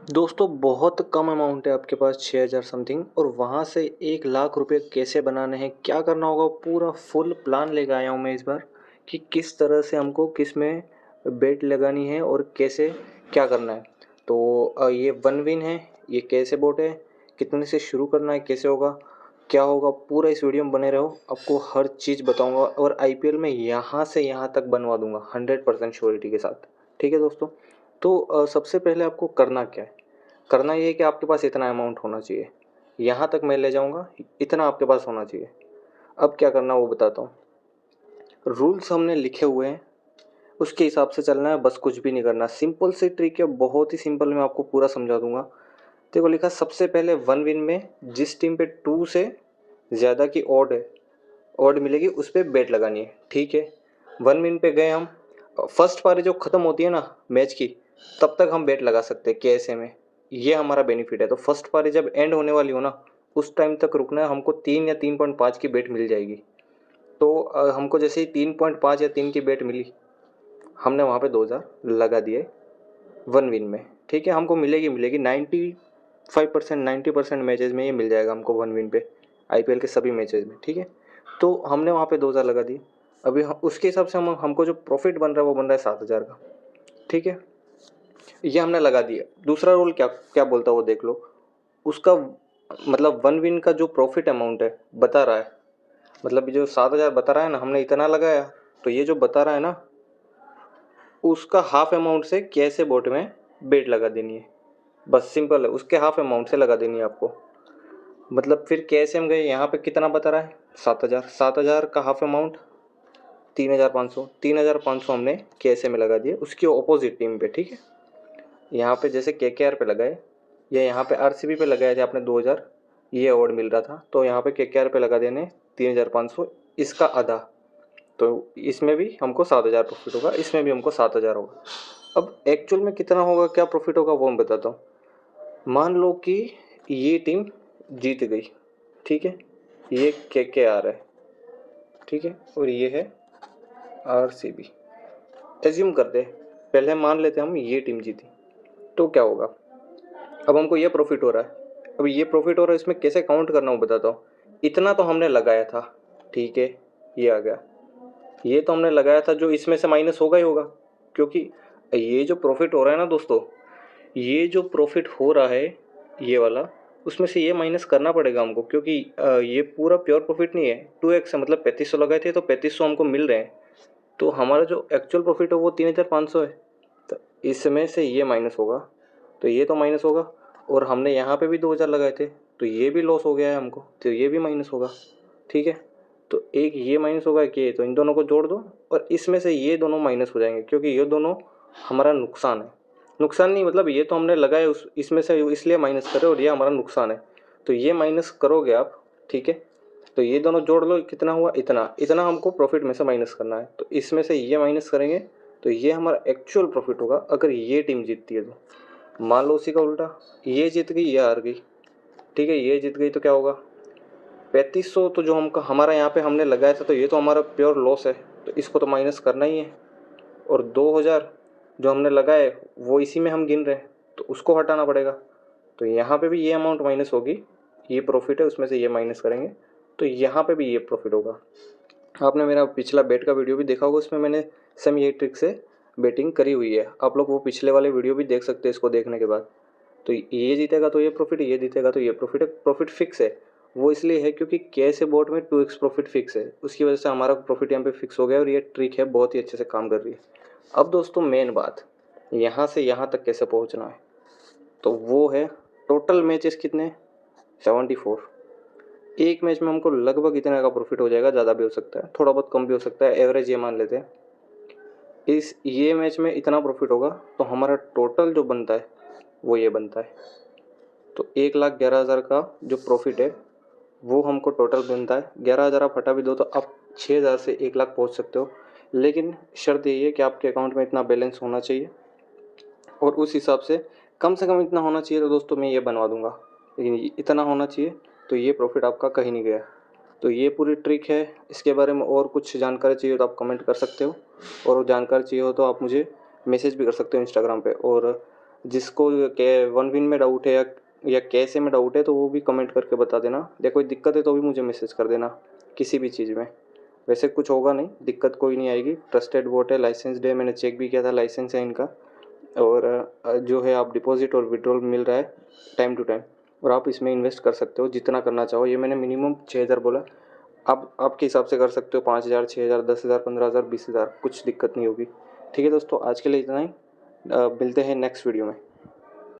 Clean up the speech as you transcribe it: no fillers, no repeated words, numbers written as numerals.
दोस्तों बहुत कम अमाउंट है आपके पास 6,000 समथिंग और वहाँ से 1 लाख रुपए कैसे बनाने हैं, क्या करना होगा, पूरा फुल प्लान लेकर आया हूँ मैं इस बार कि किस तरह से हमको किस में बेट लगानी है और कैसे क्या करना है। तो ये वन विन है, ये कैसे बोट है, कितने से शुरू करना है, कैसे होगा, क्या होगा, पूरा इस वीडियो में बने रहो। आपको हर चीज़ बताऊंगा और आईपीएल में यहाँ से यहाँ तक बनवा दूंगा 100% श्योरिटी के साथ। ठीक है दोस्तों। तो सबसे पहले आपको करना क्या है, करना ये है कि आपके पास इतना अमाउंट होना चाहिए, यहाँ तक मैं ले जाऊँगा, इतना आपके पास होना चाहिए। अब क्या करना वो बताता हूँ। रूल्स हमने लिखे हुए हैं, उसके हिसाब से चलना है, बस कुछ भी नहीं करना। सिंपल सी ट्रिक है, बहुत ही सिंपल, मैं आपको पूरा समझा दूंगा। देखो लिखा सबसे पहले वन विन में जिस टीम पे 2 से ज़्यादा की ऑड है, ऑड मिलेगी उस पर बेट लगानी है। ठीक है, वन विन पे गए हम। फर्स्ट पारी जो ख़त्म होती है ना मैच की, तब तक हम बेट लगा सकते हैं कैसे में, ये हमारा बेनिफिट है। तो फर्स्ट पारी जब एंड होने वाली हो ना, उस टाइम तक रुकना है हमको। 3 या 3.5 की बेट मिल जाएगी। तो हमको जैसे ही 3.5 या 3 की बेट मिली, हमने वहाँ पे 2,000 लगा दिए वन विन में। ठीक है, हमको मिलेगी मिलेगी 95% 90% मैचेस में ये मिल जाएगा हमको वन विन पे, आईपीएल के सभी मैचेस में। ठीक है, तो हमने वहाँ पे 2,000 लगा दिए। अभी उसके हिसाब से हमको जो प्रॉफिट बन रहा है वो बन रहा है 7,000 का। ठीक है, ये हमने लगा दिया। दूसरा रूल क्या क्या बोलता है वो देख लो। उसका मतलब वन विन का जो प्रॉफिट अमाउंट है बता रहा है, मतलब जो 7,000 बता रहा है ना, हमने इतना लगाया, तो ये जो बता रहा है ना, उसका हाफ अमाउंट से कैसे बोट में बेट लगा देनी है। बस सिंपल है, उसके हाफ अमाउंट से लगा देनी है आपको। मतलब फिर कैसे हम गए, यहाँ पे कितना बता रहा है 7,000, 7,000 का हाफ अमाउंट 3,500, 3,500 हमने कैसे में लगा दिए उसकी अपोजिट टीम पे। ठीक है, यहाँ पे जैसे केकेआर पे लगाए या यहाँ पे आरसीबी पे लगाए थे आपने 2,000, ये अवार्ड मिल रहा था, तो यहाँ पे केकेआर पे लगा देने 3,500, इसका आधा। तो इसमें भी हमको 7,000 प्रॉफिट होगा, इसमें भी हमको 7,000 होगा। अब एक्चुअल में कितना होगा, क्या प्रॉफिट होगा, वो मैं बताता हूँ। मान लो कि ये टीम जीत गई। ठीक है, ये केकेआर है। ठीक है, और ये है आरसीबी। एज्यूम करते हैं, पहले मान लेते हैं हम ये टीम जीती, तो क्या होगा। अब हमको ये प्रॉफिट हो रहा है, अब ये प्रॉफिट हो रहा है, इसमें कैसे काउंट करना हूँ बताता हूँ। इतना तो हमने लगाया था, ठीक है, ये आ गया। ये तो हमने लगाया था, जो इसमें से माइनस होगा ही होगा, क्योंकि ये जो प्रॉफिट हो रहा है ना दोस्तों, ये जो प्रॉफिट हो रहा है ये वाला, उसमें से ये माइनस करना पड़ेगा हमको, क्योंकि ये पूरा प्योर प्रॉफिट नहीं है। 2x है, मतलब 3500 लगाए थे तो 3500 हमको मिल रहे हैं, तो हमारा जो एक्चुअल प्रॉफिट है वो 3,500 है। तो इसमें से ये माइनस होगा, तो ये तो माइनस होगा। और हमने यहाँ पे भी 2,000 लगाए थे, तो ये भी लॉस हो गया है हमको, तो ये भी माइनस होगा। ठीक है, तो एक ये माइनस होगा कि ये, तो इन दोनों को जोड़ दो और इसमें से ये दोनों माइनस हो जाएंगे, क्योंकि ये दोनों हमारा नुकसान है। नुकसान नहीं, मतलब ये तो हमने लगाए उस इसमें से, इसलिए माइनस करें, और ये हमारा नुकसान है, तो ये माइनस करोगे आप। ठीक है, तो ये दोनों जोड़ लो, कितना हुआ, इतना इतना हमको प्रॉफिट में से माइनस करना है, तो इसमें से ये माइनस करेंगे, तो ये हमारा एक्चुअल प्रॉफिट होगा अगर ये टीम जीतती है तो। मान लो उसी का उल्टा, ये जीत गई, ये हार गई। ठीक है, ये जीत गई तो क्या होगा, 3,500 तो जो हमारा यहाँ पे हमने लगाया था, तो ये तो हमारा प्योर लॉस है, तो इसको तो माइनस करना ही है। और 2,000 जो हमने लगाए वो इसी में हम गिन रहे हैं, तो उसको हटाना पड़ेगा। तो यहाँ पे भी ये अमाउंट माइनस होगी, ये प्रॉफिट है उसमें से ये माइनस करेंगे, तो यहाँ पे भी ये प्रॉफिट होगा। आपने मेरा पिछला बेट का वीडियो भी देखा होगा, उसमें मैंने सेम ये ट्रिक से बेटिंग करी हुई है। आप लोग वो पिछले वाले वीडियो भी देख सकते हैं इसको देखने के बाद। तो ये जीतेगा तो ये प्रॉफिट, ये जीतेगा तो ये प्रॉफिट है। प्रॉफिट फिक्स है, वो इसलिए है क्योंकि कैश बोर्ड में 2x प्रॉफिट फिक्स है, उसकी वजह से हमारा प्रॉफिट यहाँ पे फिक्स हो गया और ये ट्रिक है बहुत ही अच्छे से काम कर रही है। अब दोस्तों मेन बात, यहाँ से यहाँ तक कैसे पहुँचना है, तो वो है टोटल मैचेस कितने, 74। एक मैच में हमको लगभग इतने का प्रॉफिट हो जाएगा, ज़्यादा भी हो सकता है, थोड़ा बहुत कम भी हो सकता है, एवरेज ये मान लेते हैं। इस ये मैच में इतना प्रॉफिट होगा, तो हमारा टोटल जो बनता है वो ये बनता है। तो 1,11,000 का जो प्रॉफिट है वो हमको टोटल बनता है। 11,000 आप हटा भी दो तो आप 6,000 से 1,00,000 पहुँच सकते हो, लेकिन शर्त यही है कि आपके अकाउंट में इतना बैलेंस होना चाहिए, और उस हिसाब से कम इतना होना चाहिए। तो दोस्तों मैं ये बनवा दूंगा, लेकिन इतना होना चाहिए, तो ये प्रॉफिट आपका कहीं नहीं गया। तो ये पूरी ट्रिक है। इसके बारे में और कुछ जानकारी चाहिए तो आप कमेंट कर सकते हो, और जानकारी चाहिए हो तो आप मुझे मैसेज भी कर सकते हो इंस्टाग्राम पे। और जिसको के वन विन में डाउट है या कैसे में डाउट है तो वो भी कमेंट करके बता देना, या कोई दिक्कत है तो भी मुझे मैसेज कर देना किसी भी चीज़ में। वैसे कुछ होगा नहीं, दिक्कत कोई नहीं आएगी, ट्रस्टेड बोट है, लाइसेंस है, मैंने चेक भी किया था, लाइसेंस है इनका। और जो है आप डिपॉजिट और विड्रॉल मिल रहा है टाइम टू टाइम, और आप इसमें इन्वेस्ट कर सकते हो जितना करना चाहो। ये मैंने मिनिमम 6,000 बोला, आप आपके हिसाब से कर सकते हो, 5,000, 6,000, 10,000, 15,000, 20,000, कुछ दिक्कत नहीं होगी। ठीक है दोस्तों, आज के लिए इतना ही। मिलते हैं नेक्स्ट वीडियो में।